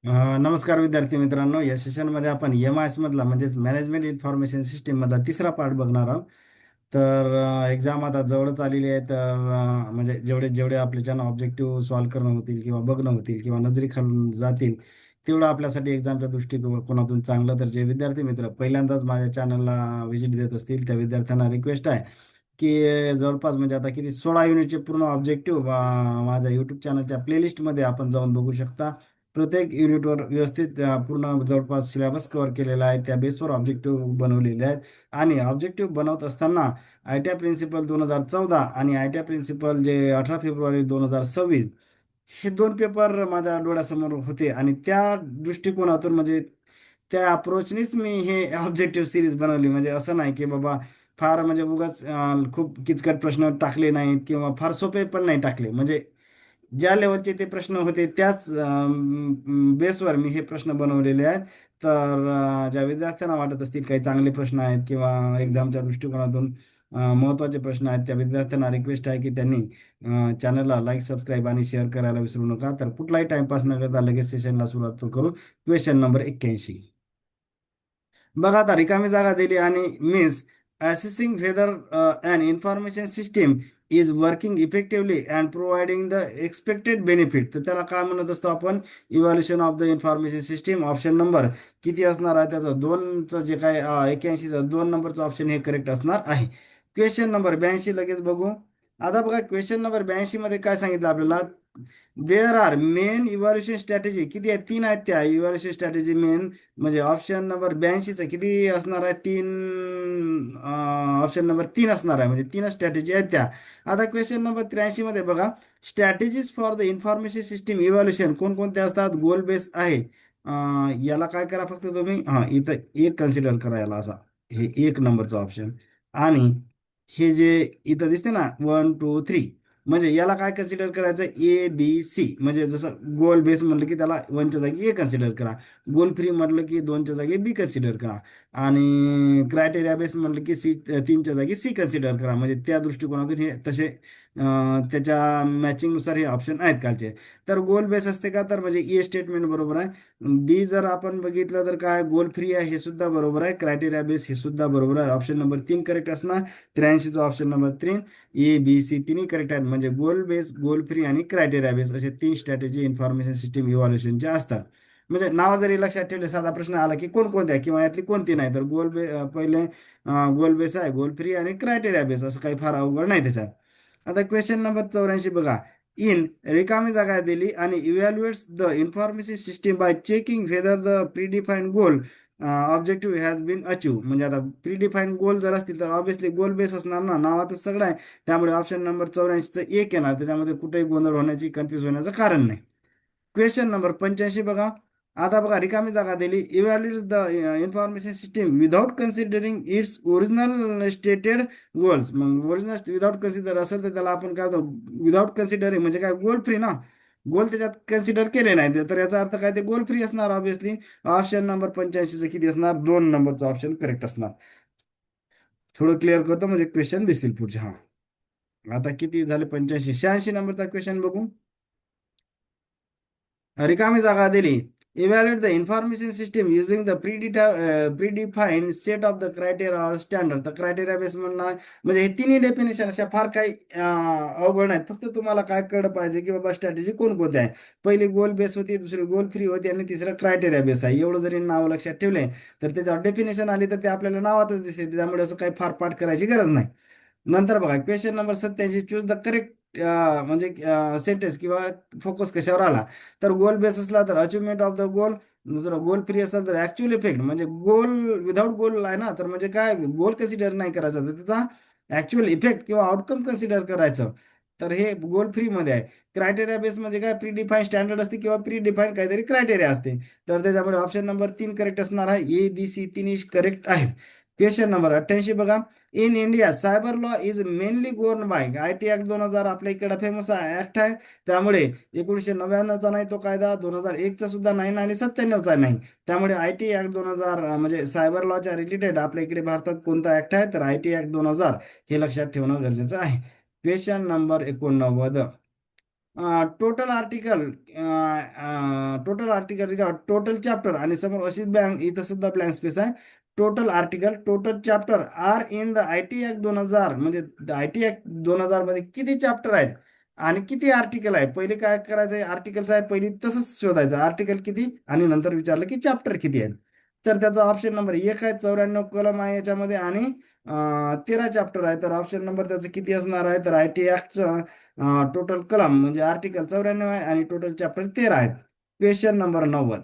नमस्कार विद्यार्थी मित्रांनो, या सेशनमध्ये आपण एम-आय-एस मधला म्हणजेच मॅनेजमेंट इन्फॉर्मेशन सिस्टीम मधला तिसरा पार्ट बघणार आहोत. तर एक्झाम आता जवळच आलेली आहे. तर म्हणजे जेवढे जेवढे आपल्याच्यानं ऑब्जेक्टिव्ह सॉल्व्ह करणं होतील किंवा बघणं होतील किंवा नजरी खालून जातील तेवढं आपल्यासाठी एक्झामच्या दृष्टिकोनातून चांगलं. तर जे विद्यार्थी मित्र पहिल्यांदाच माझ्या चॅनलला व्हिजिट देत असतील त्या विद्यार्थ्यांना रिक्वेस्ट आहे की जवळपास म्हणजे आता किती 16 युनिटचे पूर्ण ऑब्जेक्टिव्ह माझ्या यूट्यूब चॅनलच्या प्लेलिस्टमध्ये आपण जाऊन बघू शकता. प्रत्येक युनिटवर व्यवस्थित पूर्ण जवळपास सिलेबस कव्हर केलेला आहे. त्या बेसवर ऑब्जेक्टिव्ह बनवलेले आहेत. आणि ऑब्जेक्टिव्ह बनवत असताना आय-टी-आय प्रिन्सिपल 2014 आणि आय-टी-आय प्रिन्सिपल जे 18 फेब्रुवारी 2026 हे दोन पेपर माझ्या डोळ्यासमोर होते. आणि त्या दृष्टिकोनातून म्हणजे त्या अप्रोचनीच मी हे ऑब्जेक्टिव्ह सिरीज बनवली. म्हणजे असं नाही की बाबा फार म्हणजे उगाच खूप किचकट प्रश्न टाकले नाहीत किंवा फार सोपे पण नाही टाकले. म्हणजे ज्या लेवलचे ते प्रश्न होते त्याच बेसवर मी हे प्रश्न बनवलेले आहेत. तर ज्या विद्यार्थ्यांना वाटत असतील काही चांगले प्रश्न आहेत किंवा एक्झामच्या दृष्टिकोनातून महत्त्वाचे प्रश्न आहेत, त्या विद्यार्थ्यांना रिक्वेस्ट आहे की त्यांनी चॅनलला लाईक, सबस्क्राईब आणि शेअर करायला विसरू नका. तर कुठलाही टाइमपास न करता लगेच सेशनला सुरुवात करू. Question number 81. बघा आता रिकामी जागा दिली आणि means assessing whether an information system is working effectively and providing the expected benefit. तर त्याला काय म्हणत असतो आपण? Evaluation of the information system. Option number किती असणार आहे त्याचं? दोनचं जे काय 81चं 2 नंबरचं ऑप्शन हे करेक्ट असणार आहे. क्वेश्चन नंबर 82 लगेच बघू. आता बघा क्वेश्चन नंबर 82 मध्ये काय सांगितलं आपल्याला? There are main evaluation strategy. किती आहेत? 3 आहेत त्या इव्हॅल्युएशन स्ट्रॅटेजी मेन. म्हणजे ऑप्शन नंबर 82चं किती असणार आहे? 3. ऑप्शन नंबर 3 असणार आहे. म्हणजे 3 स्ट्रॅटेजी आहेत त्या. आता क्वेश्चन नंबर 83 मध्ये बघा, strategies for the information system evaluation कोणकोणते असतात? गोल बेस आहे. याला काय करा फक्त तुम्ही, इथं एक कन्सिडर करा याला असा. हे 1 नंबरचं ऑप्शन. आणि हे जे इथं दिसते ना 1 2 3, म्हणजे याला काय कन्सिडर करायचं? A B C. म्हणजे जसं गोल बेस म्हटलं की त्याला 1च्या जागी A कन्सिडर करा. गोल फ्री म्हटलं की 2च्या जागी B कन्सिडर करा. आणि क्रायटेरिया बेस म्हटलं की 3च्या जागी C कन्सिडर करा. म्हणजे त्या दृष्टिकोनातून हे तसे त्याच्या मॅचिंगनुसार हे ऑप्शन आहेत कालचे. तर गोल बेस असते का? तर म्हणजे ए स्टेटमेंट बरोबर आहे. बी जर आपण बघितलं तर काय? गोल फ्री आहे, हे सुद्धा बरोबर आहे. क्रायटेरिया बेस हे सुद्धा बरोबर आहे. ऑप्शन नंबर 3 करेक्ट असणार. 83चा option number 3. A B C तिन्ही करेक्ट आहेत. म्हणजे गोल बेस, गोल फ्री आणि क्रायटेरिया बेस असे 3 स्ट्रॅटेजी इन्फॉर्मेशन सिस्टीम इव्हॅल्युएशनचे असतात. म्हणजे नाव जरी लक्षात ठेवले, साधा प्रश्न आला की कोणकोणत्या किंवा यातली कोणती नाही, तर पहिले गोल बेस आहे, गोल फ्री आणि क्रायटेरिया बेस, असं काही फार अवघड नाही त्याच्यात. आता क्वेश्चन नंबर 84 बघा. इन रिकामी जागा दिली आणि evaluates the information system by checking whether the predefined goal objective has been achieve. म्हणजे आता प्रीडिफाईन्ड गोल जर असतील तर ऑब्व्हियसली गोल बेस असणार ना, नावातच सगळं आहे. त्यामुळे ऑप्शन नंबर 84चं 1 येणार. त्याच्यामध्ये कुठेही गोंधळ होण्याची, कन्फ्यूज होण्याचं कारण नाही. क्वेश्चन नंबर 85 बघा. आता बघा रिकामी जागा दिली. Evaluates the information system without considering its original stated goals. मग ओरिजिनल विदाउट कन्सिडर असेल तर त्याला आपण काय विदाउट कन्सिडरिंग म्हणजे काय? गोल फ्री ना. गोल त्याच्यात कन्सिडर केले नाही तर याचा अर्थ काय? ते गोल फ्री असणार ऑब्व्हियसली. ऑप्शन नंबर 85चं किती असणार? 2 नंबरचं ऑप्शन करेक्ट असणार. थोडं क्लिअर करतो म्हणजे क्वेश्चन दिसतील पुढचे. आता किती झाले? 85. 86 नंबरचा क्वेश्चन बघू. रिकामी जागा दिली. Evaluate the information system using the predefined set of the criteria or standard. तर क्रायटेरिया बेस म्हणणार म्हणजे हे तिन्ही डेफिनेशन अशा फार काही अवघड नाहीत. फक्त तुम्हाला काय कळलं पाहिजे की बाबा स्ट्रॅटेजी कोणकोणत्या आहे. पहिली गोल बेस होती, दुसरी गोल फ्री होती आणि तिसरं क्रायटेरिया बेस आहे. एवढं जरी नाव लक्षात ठेवले तर त्याच्यावर डेफिनेशन आली तर ते आपल्याला नावातच दिसते. त्यामुळे असं काही फार पाठ करायची गरज नाही. नंतर बघा question number 87. Choose the correct म्हणजे सेंटेन्स किंवा फोकस कशावर आला. तर गोल बेस असला तर अचिव्हमेंट ऑफ द गोल. दुसरं गोल फ्री असेल तर ऍक्च्युअल इफेक्ट. म्हणजे गोल विदाऊट गोल आहे ना, तर म्हणजे काय? गोल कन्सिडर नाही करायचा तर त्याचा ऍक्च्युअल इफेक्ट किंवा आउटकम कन्सिडर करायचं. तर हे गोल फ्री मध्ये आहे. क्रायटेरिया बेस म्हणजे काय? प्री डिफाईन स्टँडर्ड असते किंवा प्री डिफाईन काहीतरी क्रायटेरिया असते. तर त्याच्यामुळे ऑप्शन नंबर 3 करेक्ट असणार आहे. A B C तिन्ही करेक्ट आहेत. क्वेश्चन नंबर 88 बघा. In India cyber law is mainly govern by. IT act 2000 आपल्या इकडे फेमस ऍक्ट आहे. त्यामुळे 1999चा नाही तो कायदा, 2001चा सुद्धा नाही आणि 97चा नाही. त्यामुळे आय-टी ऍक्ट 2000 म्हणजे सायबर लॉच्या रिलेटेड आपल्या इकडे भारतात कोणता ऍक्ट आहे? तर आय-टी ऍक्ट 2000 हे लक्षात ठेवणं गरजेचं आहे. Question number 89. Total article total chapter आणि समोर अशी ब्लँक, इथं सुद्धा ब्लँक स्पेस आहे. Total article total chapter are in the IT act 2000, म्हणजे IT ऍक्ट 2000 मध्ये किती चॅप्टर आहेत आणि किती आर्टिकल आहे. पहिले काय करायचं, आर्टिकलचं आहे पहिली तसंच शोधायचं, आर्टिकल किती आणि नंतर विचारलं की चॅप्टर किती आहेत. तर त्याचा ऑप्शन नंबर 1 आहे, 94 कलम आहे याच्यामध्ये, आणि 13 चॅप्टर आहे. तर ऑप्शन नंबर त्याचं किती असणार आहे, तर IT ऍक्टचं टोटल कलम म्हणजे आर्टिकल 94 आहे आणि टोटल चॅप्टर 13 आहेत. Question number 90.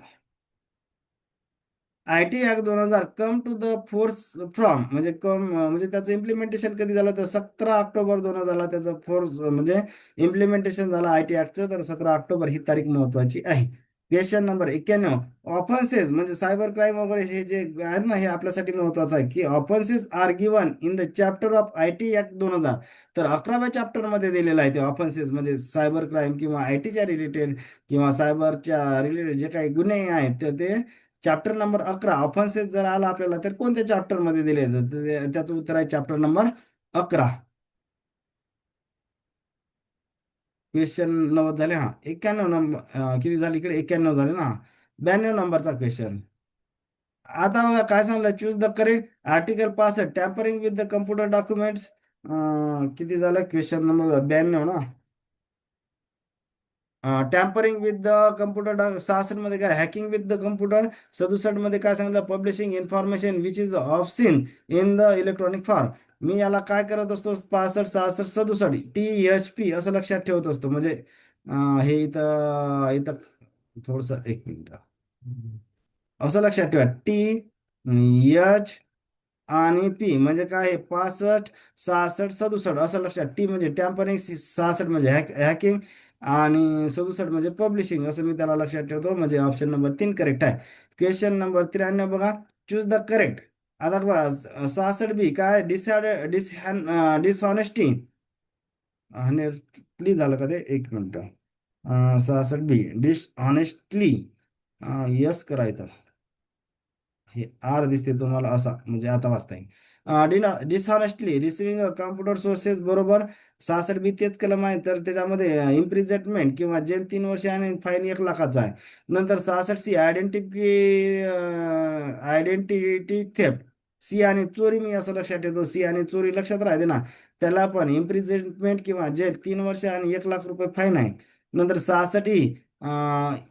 IT act 2000 come to the force from, म्हणजे म्हणजे त्याचं इम्प्लिमेंटेशन कधी झालं, तर 17 ऑक्टोबर 2000 त्याचं फोर्स म्हणजे इम्प्लिमेंटेशन झालं IT ऍक्टचं. तर 17 ऑक्टोबर ही तारीख महत्वाची आहे. Question number 91. ऑफेन्सेस म्हणजे सायबर क्राईम वगैरे हे जे आहेत ना, हे आपल्यासाठी महत्वाचं आहे की offences are given in the chapter of IT act 2000. तर 11व्या चॅप्टर मध्ये दिलेलं आहे ते ऑफेन्सेस, म्हणजे सायबर क्राईम किंवा ITच्या रिलेटेड किंवा सायबरच्या रिलेटेड जे काही गुन्हे आहेत तर ते चॅप्टर नंबर 11 ऑफेन्सेस जर आला आपल्याला तर कोणत्या चॅप्टर मध्ये दिले, तर त्याचं उत्तर आहे चॅप्टर नंबर 11. क्वेश्चन 90 झाले. हा 91 नंबर, किती झाले इकडे, 91 झाले ना. 92 नंबरचा क्वेश्चन. आता बघा काय सांगितलं, choose the correct article pass tampering with the computer documents. किती झालं, क्वेश्चन नंबर 92 ना. टॅम्परिंग विथ द कम्प्युटर 66 मध्ये काय, हॅकिंग विथ द कम्प्युटर. 67 मध्ये काय सांगितलं, publishing information which is of seen in the electronic form. मी याला काय करत असतो, 65, 66, 67 THP असं लक्षात ठेवत असतो. म्हणजे हे इथं इथं थोडस, एक मिनिट, असं लक्षात ठेवा, TH आणि P म्हणजे काय आहे, 65, 66, 67 असं लक्षात. T म्हणजे टॅम्परिंग, 66 म्हणजे हॅकिंग आणि 67 म्हणजे पब्लिशिंग, असं मी त्याला लक्षात ठेवतो. म्हणजे ऑप्शन नंबर 3 करेक्ट आहे. क्वेश्चन नंबर 93 बघा, चूज द करेक्ट. आता बघा 66B काय, डिसऑनेस्टी, हनेस्टली झालं का ते, एक मिनिट. 66B डिसऑनेस्टली, यस करायचं. हे आर दिसते तुम्हाला असा, म्हणजे आता वाचता येईल. डिसऑनेस्टली रिसिव्हिंग कॉम्प्युटर सोर्सेस बरोबर. 66 बी तेच कलम आहे, तर त्याच्यामध्ये इम्प्रिझनमेंट किंवा जेल 3 वर्षे आणि फाईन 1 लाखाचा आहे. नंतर 66C आयडेंटिटी थेफ्ट, सी आणि चोरी, मी असं लक्षात ठेवतो, सी आणि चोरी लक्षात राहते ना. त्याला पण इम्प्रिझनमेंट किंवा जेल 3 वर्ष आणि 1 लाख रुपये फाईन आहे. नंतर 66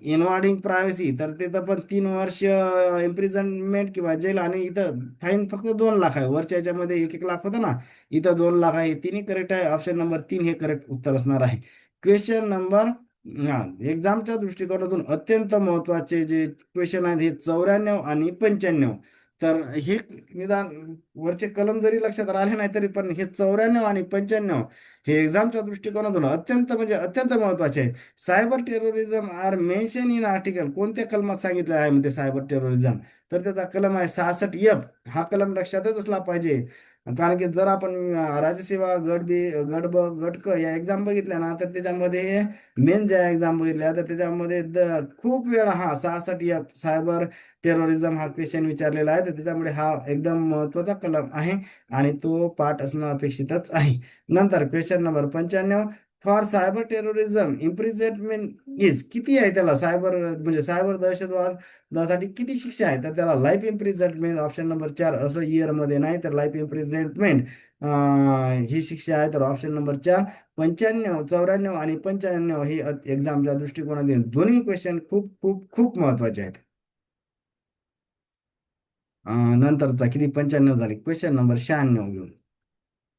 इन्व्हॉल्विंग प्रायव्हसी, तर तिथं पण 3 वर्ष इम्प्रिझनमेंट किंवा जेल, आणि इथं फाईन फक्त 2 लाख आहे. वरच्या याच्यामध्ये 1 1 लाख होतं ना, इथं 2 लाख आहे. तिन्ही करेक्ट आहे. ऑप्शन नंबर 3 हे करेक्ट उत्तर असणार आहे. क्वेश्चन नंबर, हा एक्झामच्या दृष्टिकोनातून अत्यंत महत्वाचे जे क्वेश्चन आहेत हे 94 आणि 95. तर हे निदान वरचे कलम जरी लक्षात राहिले नाही तरी पण हे 94 आणि 95 हे एक्झामच्या दृष्टिकोनातून अत्यंत म्हणजे अत्यंत महत्वाचे आहे. Cyber terrorism are mention in article, कोणत्या कलमात सांगितलं आहे म्हणजे सायबर टेररिझम, तर त्याचा कलम आहे 66F. हा कलम लक्षातच असला पाहिजे. कारण की जर आपण राज्यसेवा गट बी, गट ब, गट क या एक्झाम बघितल्या ना, तर त्याच्यामध्ये मेन ज्या एक्झाम बघितल्या तर त्याच्यामध्ये खूप वेळा हा 66F सायबर टेररिझम हा क्वेश्चन विचारलेला आहे. तर त्याच्यामुळे हा एकदम महत्वाचा कलम आहे आणि तो पाठ असणं अपेक्षितच आहे. नंतर question number 95. For cyber terrorism imprisonment is, किती आहे त्याला, सायबर म्हणजे सायबर दहशतवादासाठी किती शिक्षा आहे, तर त्याला लाईफ इम्प्रिझनमेंट, ऑप्शन नंबर 4, असं इयर मध्ये नाही तर लाईफ इम्प्रिझनमेंट ही शिक्षा आहे. तर ऑप्शन नंबर 4. 95, 94 आणि 95 ही एक्झामच्या दृष्टिकोनातून दोन्ही क्वेश्चन खूप खूप खूप महत्वाचे आहेत. नंतरचा किती, 95 झाले. क्वेश्चन नंबर 96 घेऊन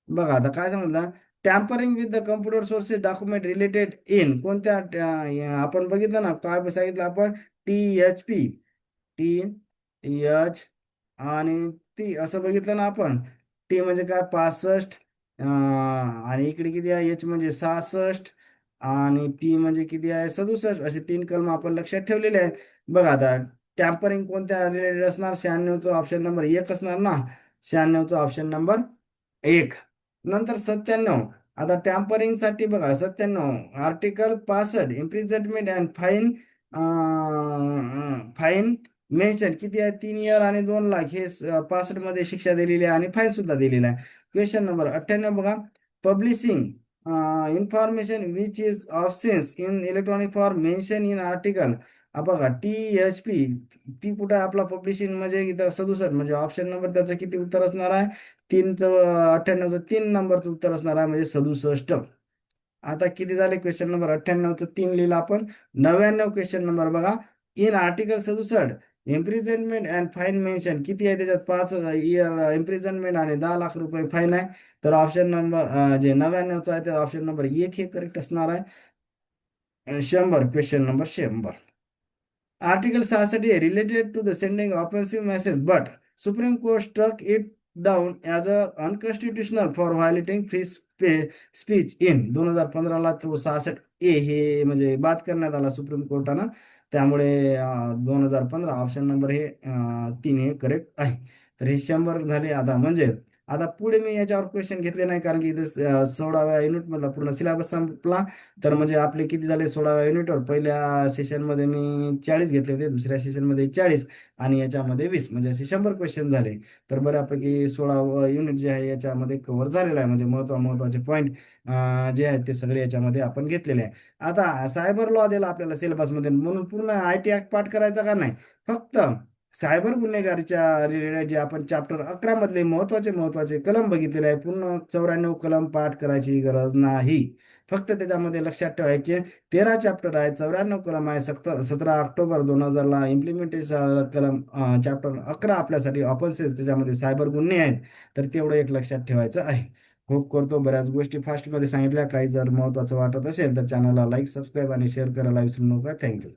बघा, आता काय सांगितलं, tampering with the computer sources document related in कोणत्या, आपण बघितलं ना काय सांगितलं आपण, THP, TH आणि P असं बघितलं ना आपण. T म्हणजे काय, 65, आणि इकडे किती आहे, H म्हणजे 66 आणि P म्हणजे किती आहे, 67, असे 3 कलम आपण लक्षात ठेवलेले आहेत. बघा आता टॅम्परिंग कोणत्या रिलेटेड असणार, 96चं ऑप्शन नंबर 1 असणार ना. 96चं ऑप्शन नंबर 1. नंतर 97. आता टॅम्परिंग साठी बघा 97 article 65 imprisonment and fine. Fine mention किती आहे, 3 इयर आणि 2 लाख हे 65 मध्ये शिक्षा दिलेली आहे आणि फाईन सुद्धा दिलेला आहे. क्वेश्चन नंबर 98 बघा, publishing information which is options in electronic form mention in article. बघा THP, पी कुठं आहे आपला पब्लिशिंग म्हणजे इथं 67, म्हणजे ऑप्शन नंबर त्याचं किती उत्तर असणार आहे? 98चं 3 नंबरचं उत्तर असणार आहे, म्हणजे 67. आता किती झाले? क्वेश्चन नंबर 98चं 3 लिहिलं आपण. 99 क्वेश्चन नंबर बघा. In article 67 imprisonment and fine mention किती आहे त्याच्यात? 5 इयर इम्प्रिझनमेंट आणि 10 लाख रुपये फाईन आहे. तर ऑप्शन नंबर जे 99चा आहे ते ऑप्शन नंबर 1 हे करेक्ट असणार आहे. 100 question number 100. Article 66 related to the sending offensive message, but Supreme Court struck it down as a unconstitutional for violating free speech in 2015ला. तो 66A हे म्हणजे बाद करण्यात आला सुप्रीम कोर्टानं. त्यामुळे 2015 ऑप्शन नंबर हे 3 हे करेक्ट आहे. तर हे 100 झाले. आता पुढे मी याच्यावर क्वेश्चन घेतले नाही, कारण की इथे 16व्या युनिटमधला पूर्ण सिलेबस संपला. तर म्हणजे आपले किती झाले 16व्या युनिटवर? पहिल्या सेशनमध्ये मी 40 घेतले होते, दुसऱ्या सेशनमध्ये 40 आणि याच्यामध्ये 20, म्हणजे असे 100 क्वेश्चन झाले. तर बऱ्यापैकी 16वं युनिट जे आहे याच्यामध्ये कव्हर झालेलं आहे, म्हणजे महत्त्वाचे पॉईंट जे आहेत ते सगळे याच्यामध्ये आपण घेतलेले आहे. आता सायबर लॉ दिला आपल्याला सिलेबसमध्ये, म्हणून पूर्ण IT ऍक्ट पाठ करायचा का नाही? फक्त सायबर गुन्हेगारीच्या रिलेटेड जे आपण चॅप्टर 11 मधले महत्वाचे कलम बघितलेले आहे. पूर्ण 94 कलम पाठ करायची गरज नाही. फक्त त्याच्यामध्ये लक्षात ठेवायचे 13 चॅप्टर आहे, 94 कलम आहे. 17 ऑक्टोबर 2000ला इम्प्लिमेंटेशन कलम चॅप्टर 11 आपल्यासाठी ऑफेन्सेस, त्याच्यामध्ये सायबर गुन्हे आहेत. तर तेवढं एक लक्षात ठेवायचं आहे. होप करतो बऱ्याच गोष्टी फास्टमध्ये सांगितल्या. काही जर महत्त्वाचं वाटत असेल तर चॅनलला लाईक, सबस्क्राईब आणि शेअर करायला विसरू नका. थँक्यू.